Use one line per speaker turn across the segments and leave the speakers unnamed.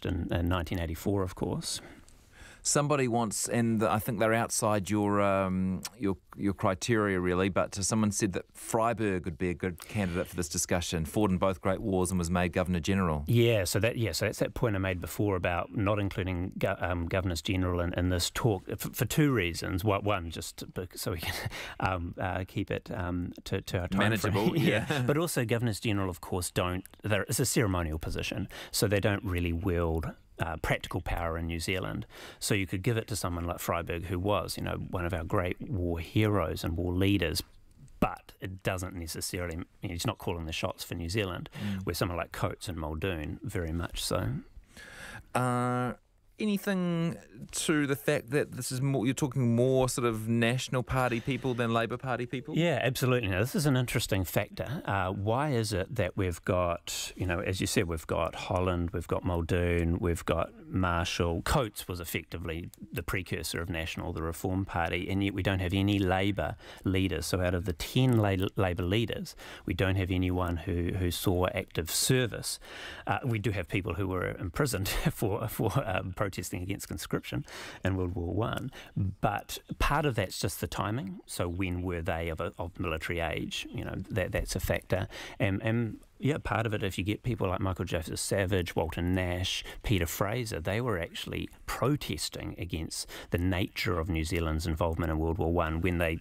in 1984, of course.
Somebody wants, and I think they're outside your criteria really, but someone said that Freiburg would be a good candidate for this discussion. Fought in both Great Wars and was made Governor General.
So that's that point I made before about not including Governors General in this talk for two reasons. One, just so we can keep it to our time
manageable.
frame.
Yeah.
But also Governors General, of course, it's a ceremonial position, so they don't really wield practical power in New Zealand. So you could give it to someone like Freiburg, who was, one of our great war heroes and war leaders, but it doesn't necessarily, he's not calling the shots for New Zealand, where someone like Coates and Muldoon, very much so.
Anything to the fact that this is more, you're talking more sort of National Party people than Labour Party people?
Yeah, absolutely. Now, this is an interesting factor. Why is it that we've got, as you said, we've got Holland, we've got Muldoon, we've got Marshall. Coates was effectively the precursor of National, the Reform Party, and yet we don't have any Labour leaders. So out of the 10 Labour leaders, we don't have anyone who saw active service. We do have people who were imprisoned for protesting against conscription in World War One, but part of that's just the timing. So when were they of military age? That's a factor. And part of it, if you get people like Michael Joseph Savage, Walter Nash, Peter Fraser, they were actually protesting against the nature of New Zealand's involvement in World War One when they,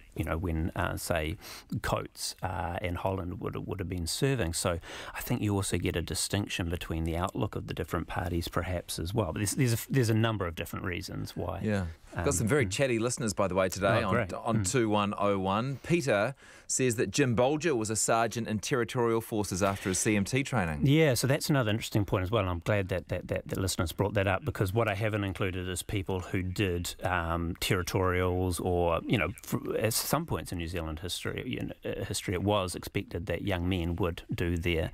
say, Coates and Holland would have been serving. So I think you also get a distinction between the outlook of the different parties, perhaps as well. But there's a number of different reasons why.
Yeah. Got some very chatty listeners, by the way, today on 2101. Peter says that Jim Bolger was a sergeant in territorial forces after his CMT training. Yeah,
so that's another interesting point as well. And I'm glad that the listeners brought that up, because what I haven't included is people who did territorials or, at some points in New Zealand history, it was expected that young men would do their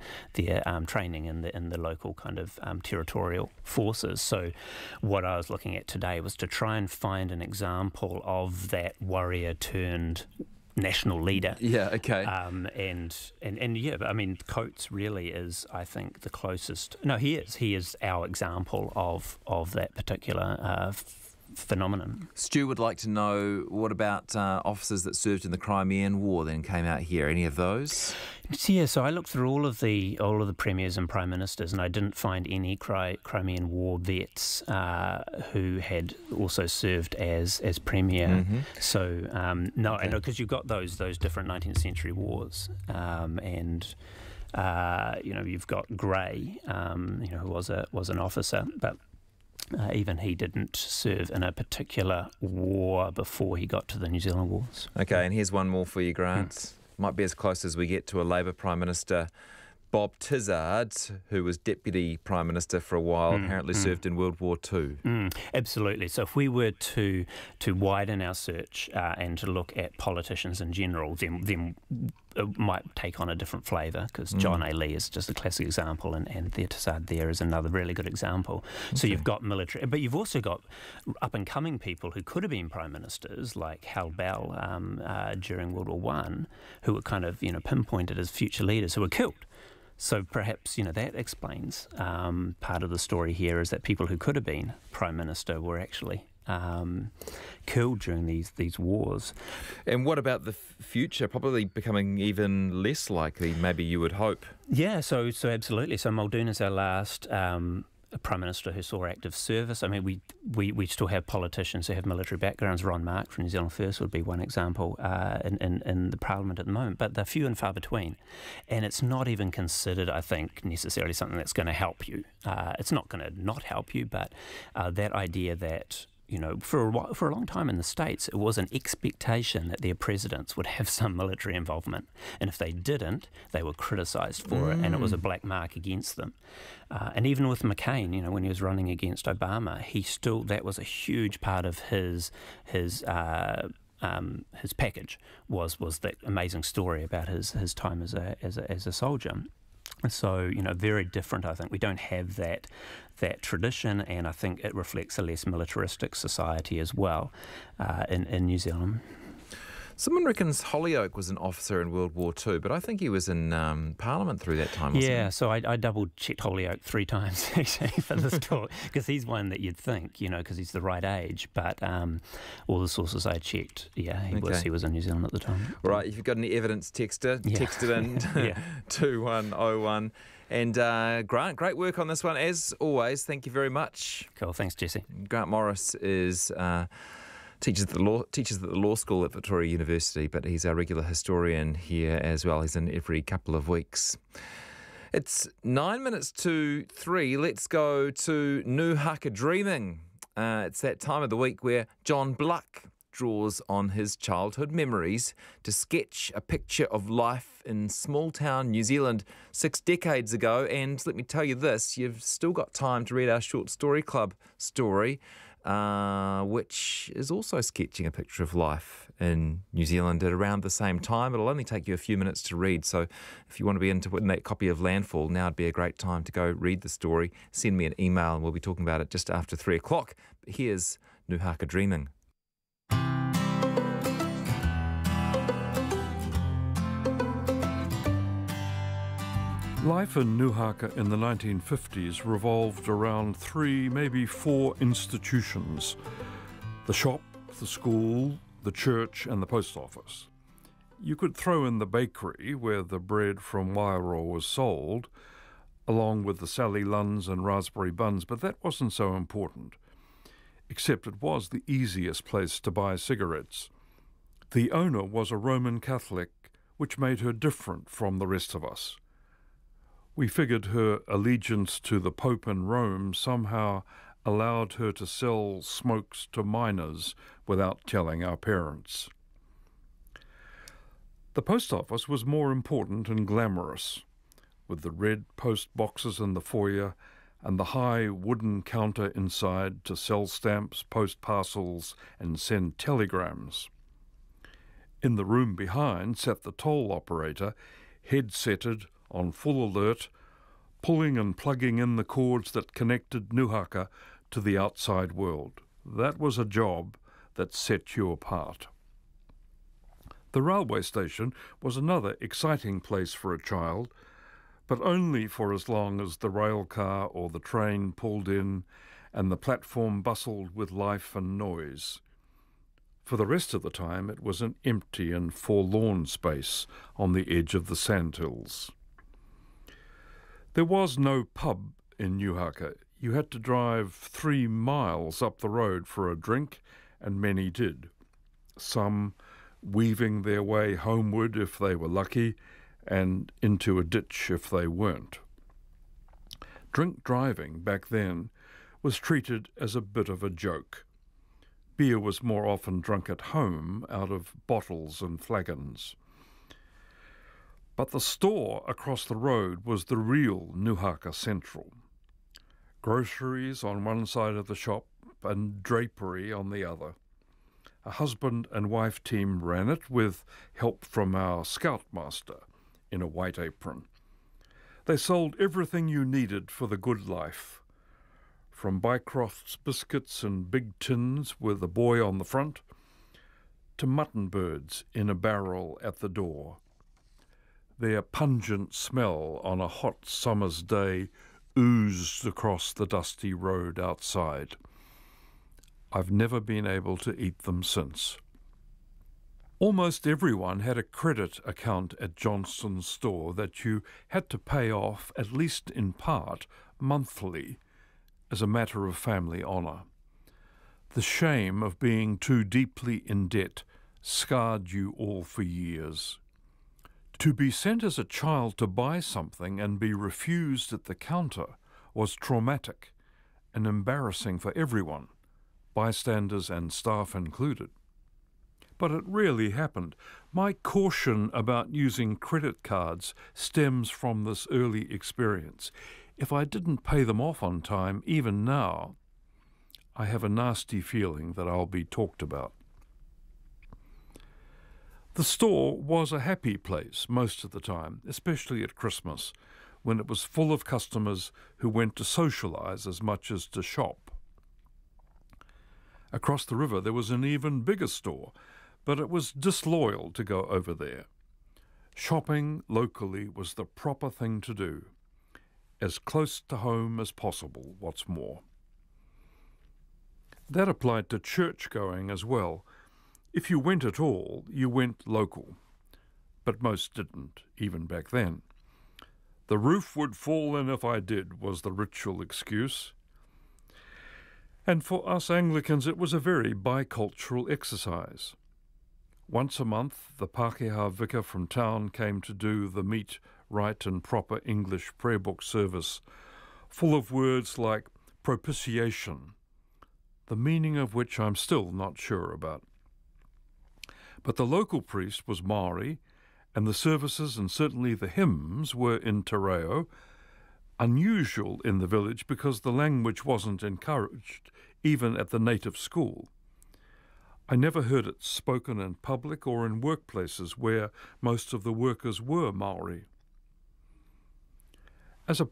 training in the local kind of territorial forces. So what I was looking at today was to try and find an example of that warrior turned national leader.
Yeah, okay.
Coates really is, I think, the closest. No, he is our example of that particular phenomenon.
Stu would like to know, what about officers that served in the Crimean War then came out here? Any of those?
Yeah, so I looked through all of the premiers and prime ministers, and I didn't find any Crimean War vets who had also served as premier. Mm-hmm. So no, okay. Because you've got those different 19th century wars, and you've got Grey, who was an officer, but even he didn't serve in a particular war before he got to the New Zealand Wars.
Okay, and here's one more for you, Grant. Might be as close as we get to a Labour Prime Minister. Bob Tizard, who was Deputy Prime Minister for a while, apparently served in World War II.
Absolutely. So if we were to widen our search and to look at politicians in general, then it might take on a different flavour, because John A. Lee is just a classic example, and the Tizard there is another really good example. Okay. So you've got military, but you've also got up-and-coming people who could have been Prime Ministers, like Hal Bell during World War One, who were kind of pinpointed as future leaders who were killed. So perhaps, that explains part of the story here, is that people who could have been Prime Minister were actually killed during these wars.
And what about the future? Probably becoming even less likely, maybe you would hope.
Yeah, so absolutely. So Muldoon is our last Prime Minister who saw active service. I mean, we still have politicians who have military backgrounds. Ron Mark from New Zealand First would be one example in the Parliament at the moment, but they're few and far between. And it's not even considered, I think, necessarily something that's going to help you. It's not going to not help you, but that idea that for a long time in the States, it was an expectation that their presidents would have some military involvement. And if they didn't, they were criticised for it, and it was a black mark against them. And even with McCain, when he was running against Obama, that was a huge part of his package was that amazing story about his time as a soldier. So, very different, I think. We don't have that tradition, and I think it reflects a less militaristic society as well in New Zealand.
Someone reckons Holyoake was an officer in World War II, but I think he was in Parliament through that time, wasn't he?
So I double-checked Holyoake 3 times, actually, for this talk, because he's one that you'd think, because he's the right age, but all the sources I checked, he was in New Zealand at the time.
All right, if you've got any evidence, text it in 2101. And Grant, great work on this one, as always. Thank you very much.
Cool, thanks, Jesse.
Grant Morris is... teaches at the law school at Victoria University, but he's our regular historian here as well. He's in every couple of weeks. It's 9 minutes to 3. Let's go to Nuhaka Dreaming. It's that time of the week where John Bluck draws on his childhood memories to sketch a picture of life in small-town New Zealand 6 decades ago. And let me tell you this, you've still got time to read our Short Story Club story, which is also sketching a picture of life in New Zealand at around the same time. It'll only take you a few minutes to read, so if you want to be into that copy of Landfall, now would be a great time to go read the story. Send me an email and we'll be talking about it just after 3 o'clock. But here's Nuhaka Dreaming.
Life in Nuhaka in the 1950s revolved around 3, maybe 4 institutions: the shop, the school, the church and the post office. You could throw in the bakery where the bread from Wairoa was sold, along with the Sally Lunns and raspberry buns, but that wasn't so important, except it was the easiest place to buy cigarettes. The owner was a Roman Catholic, which made her different from the rest of us. We figured her allegiance to the Pope in Rome somehow allowed her to sell smokes to minors without telling our parents. The post office was more important and glamorous, with the red post boxes in the foyer and the high wooden counter inside to sell stamps, post parcels and send telegrams. In the room behind sat the toll operator, head-setted, on full alert, pulling and plugging in the cords that connected Nuhaka to the outside world. That was a job that set you apart. The railway station was another exciting place for a child, but only for as long as the rail car or the train pulled in and the platform bustled with life and noise. For the rest of the time it was an empty and forlorn space on the edge of the sandhills. There was no pub in Nuhaka. You had to drive 3 miles up the road for a drink, and many did. Some weaving their way homeward if they were lucky, and into a ditch if they weren't. Drink driving back then was treated as a bit of a joke. Beer was more often drunk at home out of bottles and flagons. But the store across the road was the real Nuhaka Central. Groceries on one side of the shop and drapery on the other. A husband and wife team ran it with help from our scoutmaster in a white apron. They sold everything you needed for the good life, from Bycroft's biscuits and big tins with a boy on the front, to mutton birds in a barrel at the door. Their pungent smell on a hot summer's day oozed across the dusty road outside. I've never been able to eat them since. Almost everyone had a credit account at Johnston's store that you had to pay off, at least in part, monthly, as a matter of family honour. The shame of being too deeply in debt scarred you all for years. To be sent as a child to buy something and be refused at the counter was traumatic and embarrassing for everyone, bystanders and staff included. But it really happened. My caution about using credit cards stems from this early experience. If I didn't pay them off on time, even now, I have a nasty feeling that I'll be talked about. The store was a happy place most of the time, especially at Christmas, when it was full of customers who went to socialise as much as to shop. Across the river there was an even bigger store, but it was disloyal to go over there. Shopping locally was the proper thing to do, as close to home as possible, what's more. That applied to church-going as well. If you went at all, you went local, but most didn't, even back then. The roof would fall in if I did, was the ritual excuse. And for us Anglicans it was a very bicultural exercise. Once a month the Pākehā vicar from town came to do the meet, right and proper English prayer book service, full of words like propitiation, the meaning of which I'm still not sure about. But the local priest was Māori, and the services and certainly the hymns were in te reo, unusual in the village because the language wasn't encouraged, even at the native school. I never heard it spoken in public or in workplaces where most of the workers were Māori. As a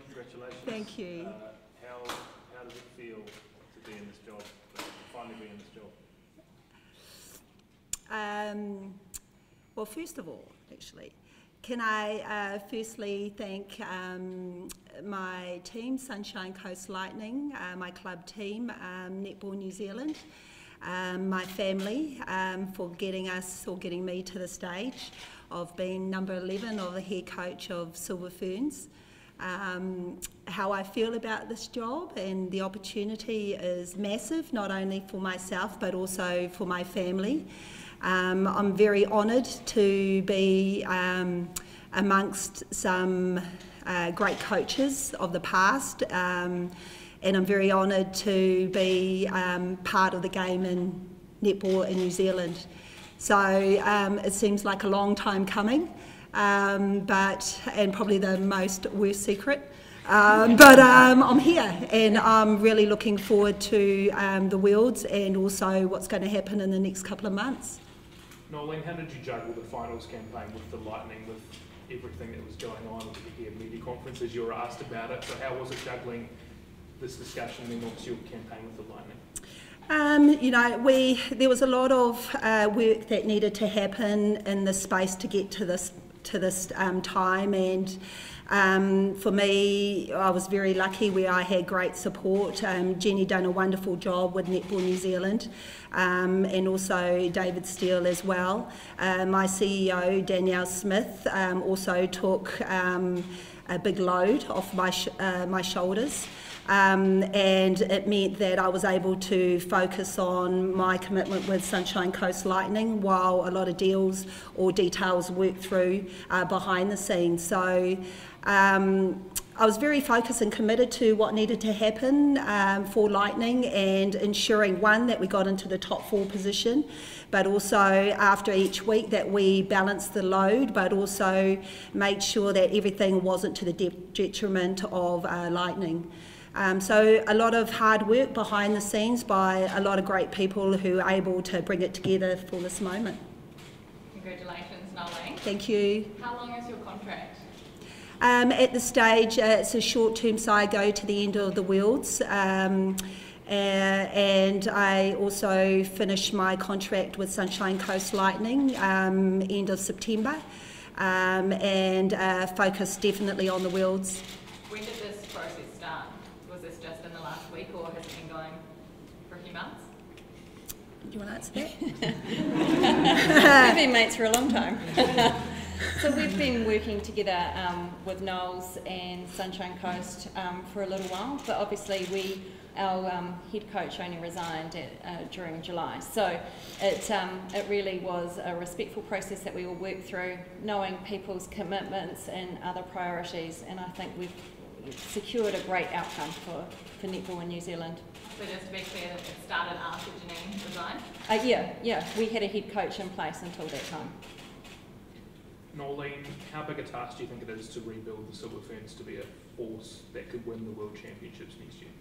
congratulations.
Thank you.
How does it feel to be in this job, to finally be in this job?
Well, first of all, actually, can I firstly thank my team, Sunshine Coast Lightning, my club team, Netball New Zealand, my family for getting me to the stage of being number 11 of the head coach of Silver Ferns. How I feel about this job and the opportunity is massive, not only for myself but also for my family. I'm very honoured to be amongst some great coaches of the past, and I'm very honoured to be part of the game in netball in New Zealand. So it seems like a long time coming, and probably the most worst secret. But I'm here, and I'm really looking forward to the Worlds and also what's going to happen in the next couple of months.
Nolene, how did you juggle the finals campaign with the Lightning, with everything that was going on with the media conferences? You were asked about it, so how was it juggling this discussion and then obviously your campaign with the Lightning?
You know, there was a lot of work that needed to happen in the space to get to this time, and for me, I was very lucky where I had great support. Jenny done a wonderful job with Netball New Zealand, and also David Steele as well. My CEO, Danielle Smith, also took a big load off my shoulders. And it meant that I was able to focus on my commitment with Sunshine Coast Lightning while a lot of deals or details worked through behind the scenes. So I was very focused and committed to what needed to happen for Lightning and ensuring, one, that we got into the top 4 position, but also after each week that we balanced the load, but also made sure that everything wasn't to the detriment of Lightning. So a lot of hard work behind the scenes by a lot of great people who are able to bring it together for this moment.
Congratulations, Nolene.
Thank you.
How long is your contract?
At this stage, it's a short-term, so I go to the end of the Worlds, and I also finish my contract with Sunshine Coast Lightning end of September, and focus definitely on the Worlds.
When did this process start? Was this just in the last week, or has it been going for a few months?
Do you want to answer that?
We've been mates for a long time. So we've been working together with Knowles and Sunshine Coast for a little while, but obviously our head coach only resigned during July. So it really was a respectful process that we all worked through, knowing people's commitments and other priorities, and I think we've secured a great outcome for netball in New Zealand.
So just to be clear, it started after Janine resigned?
Yeah, we had a head coach in place until that time.
Nolene, how big a task do you think it is to rebuild the Silver Ferns to be a force that could win the World Championships next year?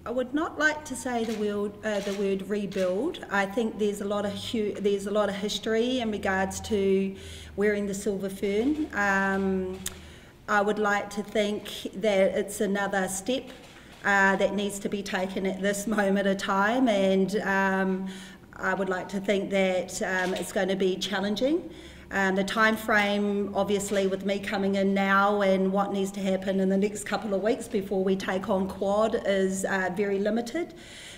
I would not like to say the word rebuild. I think there's a lot of history in regards to wearing the Silver Fern. I would like to think that it's another step that needs to be taken at this moment of time, and I would like to think that it's going to be challenging. The time frame, obviously, with me coming in now and what needs to happen in the next couple of weeks before we take on quad is very limited,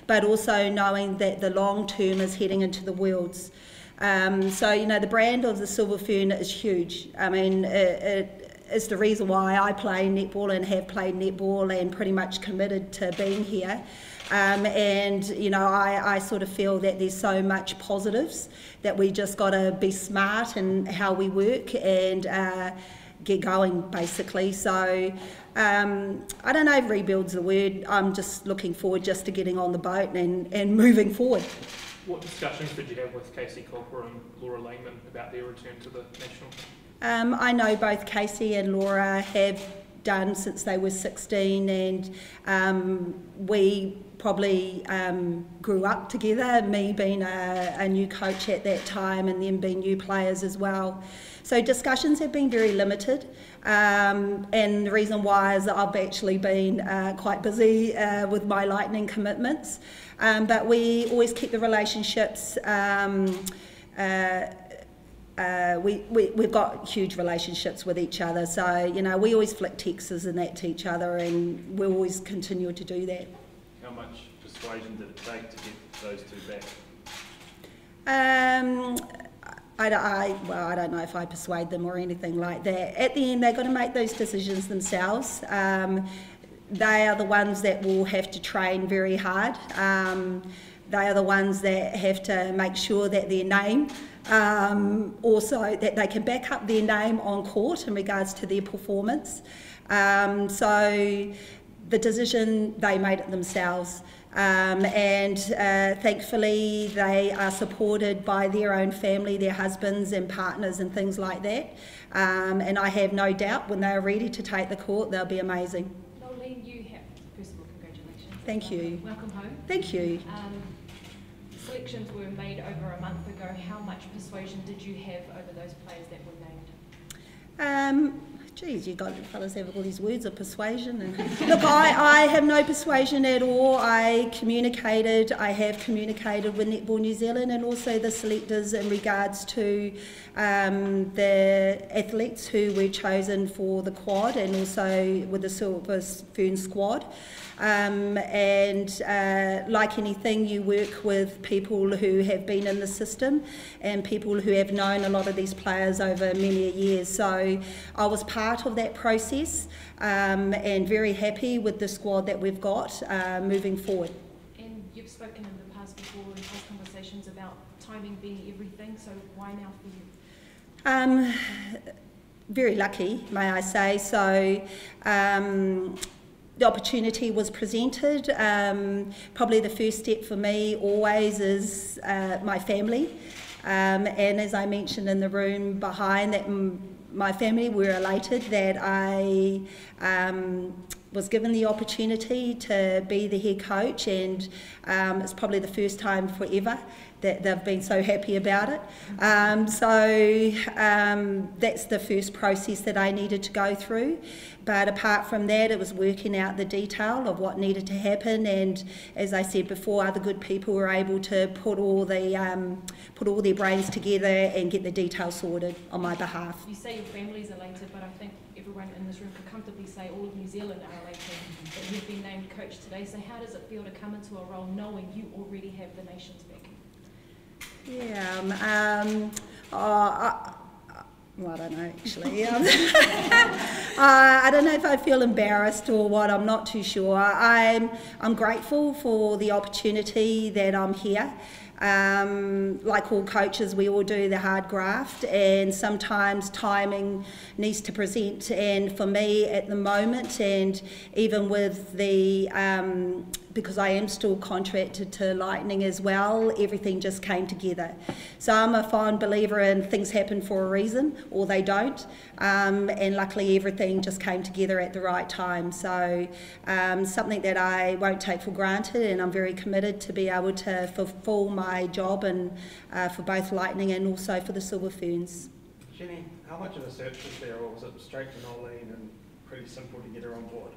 but also knowing that the long term is heading into the Worlds. So, you know, the brand of the Silver Fern is huge. I mean, it's the reason why I play netball and have played netball and pretty much committed to being here. And, you know, I sort of feel that there's so much positives that we just got to be smart in how we work and get going, basically. So I don't know if rebuild's the word. I'm just looking forward just to getting on the boat and moving forward.
What discussions did you have with Casey Copper and Laura Lehman about their return to the national?
I know both Casey and Laura have done since they were 16, and we probably grew up together, me being a new coach at that time and them being new players as well. So discussions have been very limited, and the reason why is that I've actually been quite busy with my Lightning commitments, but we always keep the relationships. We've got huge relationships with each other, so you know we always flick texts and that to each other, and we'll always continue to do that.
How much persuasion did it take to get those two back?
I don't know if I persuade them or anything like that. At the end, they've got to make those decisions themselves. They are the ones that will have to train very hard. They are the ones that have to make sure that their name, also that they can back up their name on court in regards to their performance. So the decision, they made it themselves. And thankfully they are supported by their own family, their husbands and partners and things like that. And I have no doubt when they're ready to take the court, they'll be amazing.
Nolene, you have, first of all, congratulations.
Thank you.
Welcome home.
Thank you.
Selections were made over a month ago. How much persuasion did you have over those players that were named?
Geez, you fellas have all these words of persuasion. And look, I have no persuasion at all. I have communicated with Netball New Zealand and also the selectors in regards to the athletes who were chosen for the quad and also with the Silver Ferns squad. Like anything, you work with people who have been in the system and people who have known a lot of these players over many years. So I was part of that process and very happy with the squad that we've got moving forward.
And you've spoken in the past before in past conversations about timing being everything, so why now for you?
Very lucky, may I say. So the opportunity was presented. Probably the first step for me always is my family. And as I mentioned in the room behind, that my family were elated that I was given the opportunity to be the head coach, and it's probably the first time forever that they've been so happy about it. So that's the first process that I needed to go through. But apart from that, it was working out the detail of what needed to happen, and as I said before, other good people were able to put all their brains together and get the details sorted on my behalf.
You say your family's elated, but I think everyone in this room could comfortably say all of New Zealand are elated that you've been named coach today. So how does it feel to come into a role knowing you already have the nation's backing?
Yeah, well, I don't know actually. I don't know if I feel embarrassed or what, I'm not too sure. I'm grateful for the opportunity that I'm here. Like all coaches, we all do the hard graft, and sometimes timing needs to present, and for me at the moment, and even with the because I am still contracted to Lightning as well, everything just came together. So I'm a fond believer in things happen for a reason, or they don't, and luckily everything just came together at the right time. So something that I won't take for granted, and I'm very committed to be able to fulfil my job and for both Lightning and also for the Silver Ferns.
Jenny, how much of a search was there, or was it straight to Nolene and pretty simple to get her on board?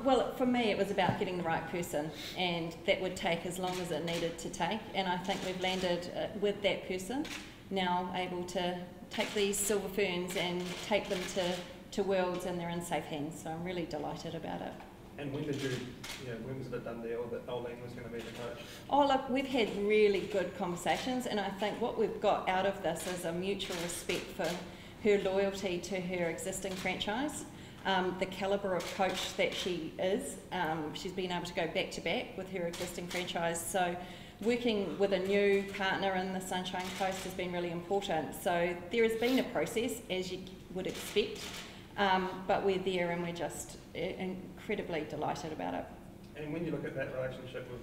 Well, for me it was about getting the right person, and that would take as long as it needed to take, and I think we've landed with that person, now able to take these Silver Ferns and take them to Worlds, and they're in safe hands, so I'm really delighted about it.
And when did when was it done there, or that Nolene was going to be the coach?
Oh look, we've had really good conversations, and I think what we've got out of this is a mutual respect for her loyalty to her existing franchise. The calibre of coach that she is, she's been able to go back to back with her existing franchise, so working with a new partner in the Sunshine Coast has been really important. So there has been a process, as you would expect, but we're there and we're just incredibly delighted about it.
And when you look at that relationship with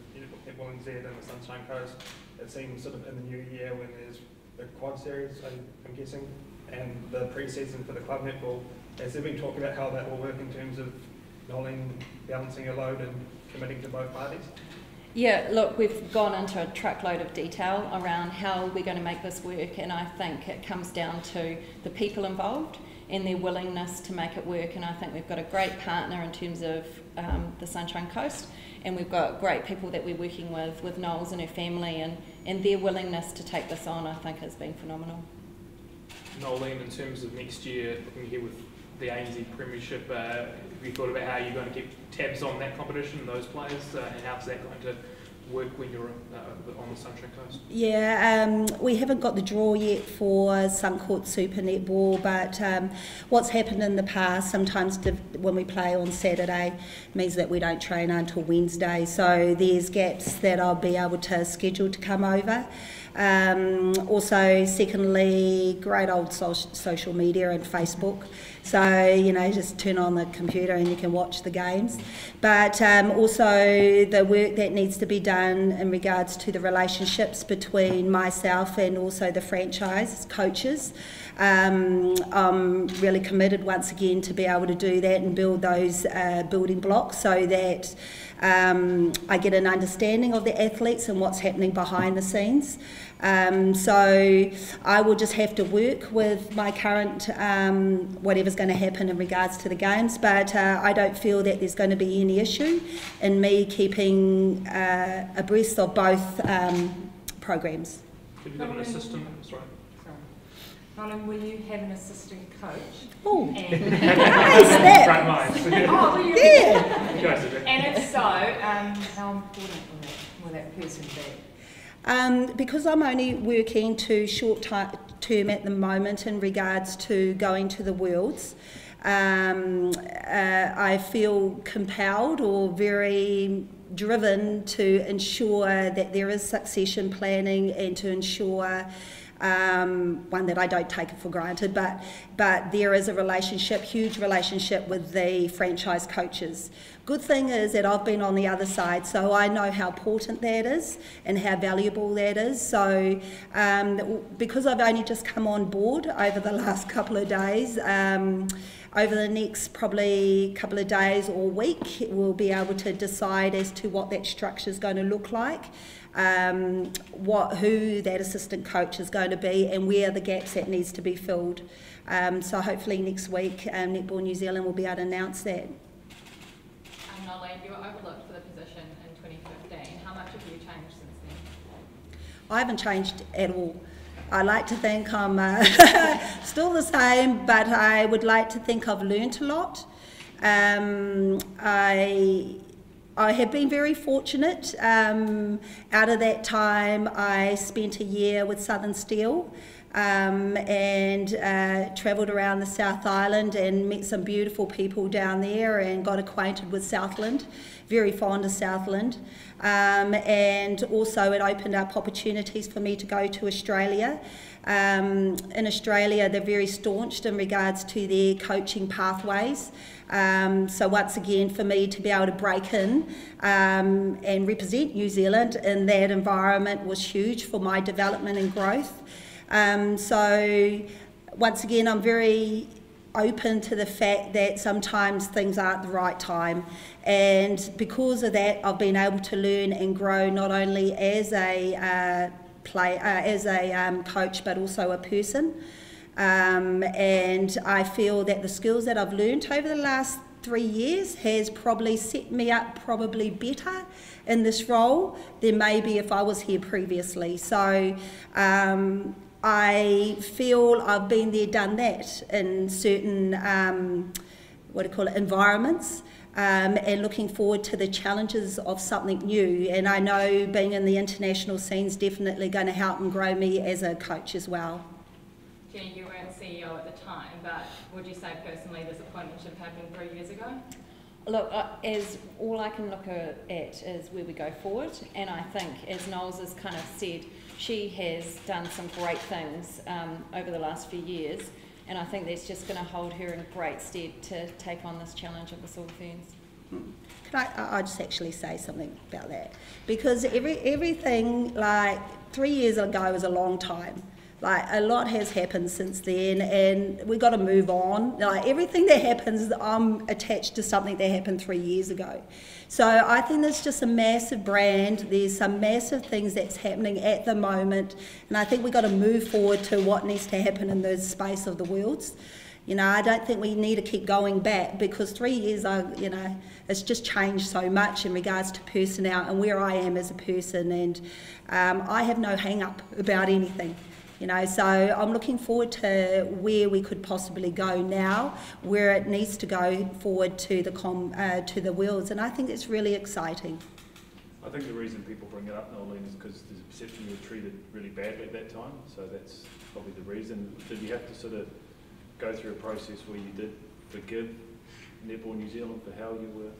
RNZ and the Sunshine Coast, it seems sort of in the new year when there's the quad series, I'm guessing,
and the pre-season for the club netball, has there been talk about how that will work in terms of knowing, balancing a load and committing to both parties?
Yeah, look, we've gone into a truckload of detail around how we're going to make this work, and I think it comes down to the people involved and their willingness to make it work. And I think we've got a great partner in terms of the Sunshine Coast, and we've got great people that we're working with Knowles and her family, and their willingness to take this on, I think, has been phenomenal.
Nolene, in terms of next year, looking here with the ANZ Premiership, have you thought about how you're going to keep tabs on that competition and those players, and how's that going to work when you're on the Sunshine Coast?
Yeah, we haven't got the draw yet for Suncourt Super Netball, but what's happened in the past, sometimes when we play on Saturday, means that we don't train until Wednesday, so there's gaps that I'll be able to schedule to come over. Also, secondly, great old social media and Facebook. So, you know, just turn on the computer and you can watch the games. But also the work that needs to be done in regards to the relationships between myself and also the franchise coaches. I'm really committed once again to be able to do that and build those building blocks so that I get an understanding of the athletes and what's happening behind the scenes. So I will just have to work with my current whatever's going to happen in regards to the games, but I don't feel that there's going to be any issue in me keeping abreast of both programs.
Have you got an assistant? Sorry.
Nolan, will you have an assistant coach?
Oh,
and
Front lines.
oh, will you?
Yeah.
And if so, how important will that person be?
Because I'm only working to short term at the moment in regards to going to the Worlds, I feel compelled or very driven to ensure that there is succession planning and to ensure one that I don't take it for granted, but there is a relationship, huge relationship with the franchise coaches. Good thing is that I've been on the other side, so I know how important that is and how valuable that is. So because I've only just come on board over the last couple of days, over the next probably couple of days or week, we'll be able to decide as to what that structure is going to look like. Who that assistant coach is going to be and where the gaps that needs to be filled. So hopefully next week Netball New Zealand will be able to announce that.
Nolene, you were overlooked for the position in 2015. How much have you changed since then?
I haven't changed at all. I like to think I'm still the same, but I would like to think I've learnt a lot. I have been very fortunate. Out of that time, I spent a year with Southern Steel and travelled around the South Island and met some beautiful people down there and got acquainted with Southland. Very fond of Southland. And also it opened up opportunities for me to go to Australia. In Australia, they're very staunched in regards to their coaching pathways. So once again, for me to be able to break in and represent New Zealand in that environment was huge for my development and growth. So once again, I'm very open to the fact that sometimes things aren't the right time, and because of that, I've been able to learn and grow not only as a coach, but also a person. And I feel that the skills that I've learned over the last 3 years has probably set me up probably better in this role than maybe if I was here previously. So I feel I've been there, done that in certain environments, and looking forward to the challenges of something new. And I know being in the international scene is definitely going to help and grow me as a coach as well.
Jenny, you weren't CEO at the time, but would you say personally this appointment should have happened 3 years ago?
Look, as all I can look at is where we go forward, and I think, as Knowles has kind of said, she has done some great things over the last few years, and I think that's just going to hold her in great stead to take on this challenge of the Silver Ferns.
Can I just actually say something about that? Because everything, like 3 years ago was a long time. Like, a lot has happened since then, and we've got to move on. Like, everything that happens, I'm attached to something that happened 3 years ago. So I think there's just a massive brand. There's some massive things that's happening at the moment, and I think we've got to move forward to what needs to happen in the space of the Worlds. You know, I don't think we need to keep going back, because 3 years, you know, it's just changed so much in regards to personnel and where I am as a person, and I have no hang-up about anything. You know, so I'm looking forward to where we could possibly go now, where it needs to go forward to the Worlds, and I think it's really exciting.
I think the reason people bring it up, Nolene, is because there's a perception you were treated really badly at that time, so that's probably the reason. Did you have to sort of go through a process where you did forgive Netball New Zealand for how you were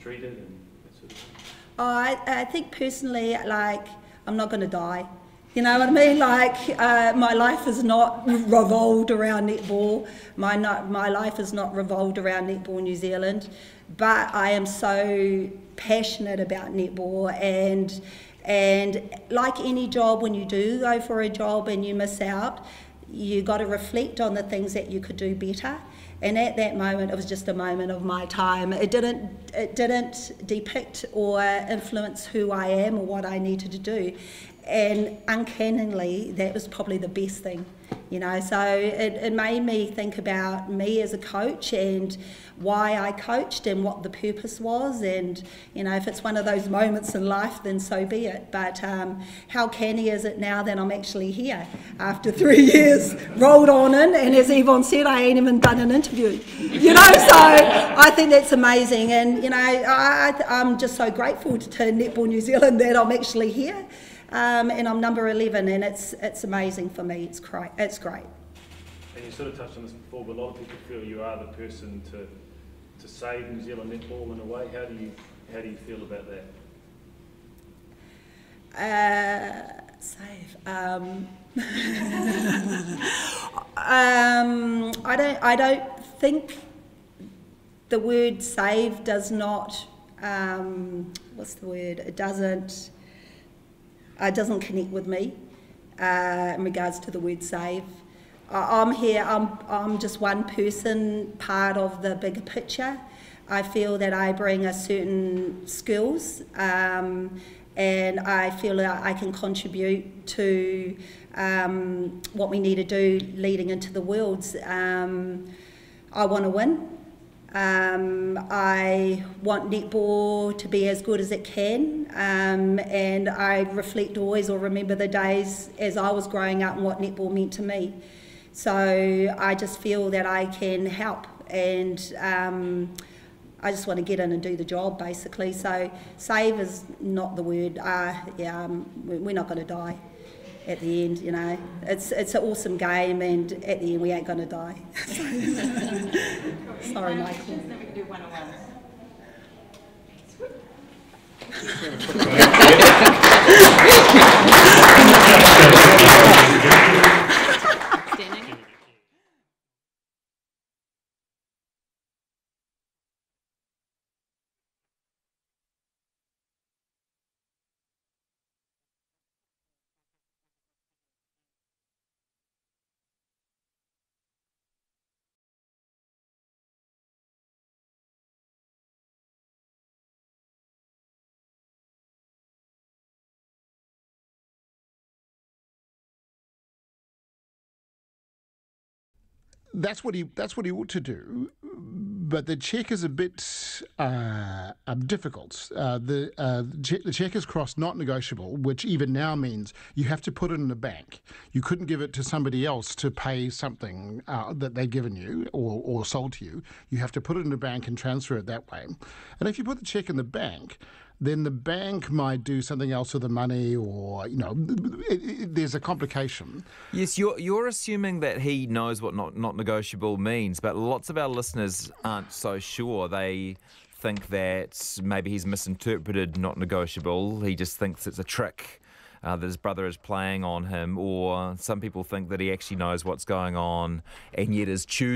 treated and that sort of thing?
I think personally, like, I'm not going to die. You know what I mean? Like, my life is not revolved around netball. My life is not revolved around Netball New Zealand. But I am so passionate about netball, and like any job, when you do go for a job and you miss out, you got to reflect on the things that you could do better. And at that moment, it was just a moment of my time. It didn't depict or influence who I am or what I needed to do. And uncannily, that was probably the best thing, you know. So it made me think about me as a coach and why I coached and what the purpose was. And, you know, if it's one of those moments in life, then so be it. But how canny is it now that I'm actually here after 3 years, rolled on in, and as Yvonne said, I ain't even done an interview, you know. So I think that's amazing, and, you know, I'm just so grateful to Netball New Zealand that I'm actually here. And I'm number 11, and it's amazing for me. It's great.
And you sort of touched on this before, but a lot of people feel you are the person to save New Zealand netball in a way. How do you feel about that?
Save. I don't think the word save does not. What's the word? It doesn't connect with me in regards to the word save. I'm here, I'm just one person, part of the bigger picture. I feel that I bring a certain skills, and I feel that I can contribute to what we need to do leading into the Worlds. I want to win. I want netball to be as good as it can, and I reflect always, or remember the days as I was growing up and what netball meant to me. So I just feel that I can help, and I just want to get in and do the job, basically. So save is not the word. We're not going to die at the end, you know. It's an awesome game, and at the end we ain't going to die. Sorry, Michael.
Then we can do 101.
That's what he ought to do, but the cheque is a bit difficult. The cheque is crossed not negotiable, which even now means you have to put it in the bank. You couldn't give it to somebody else to pay something that they've given you or sold to you. You have to put it in the bank and transfer it that way. And if you put the cheque in the bank, then the bank might do something else with the money, or, you know, there's a complication.
Yes, you're assuming that he knows what not negotiable means, but lots of our listeners aren't so sure. They think that maybe he's misinterpreted not negotiable. He just thinks it's a trick that his brother is playing on him, or some people think that he actually knows what's going on and yet is choosing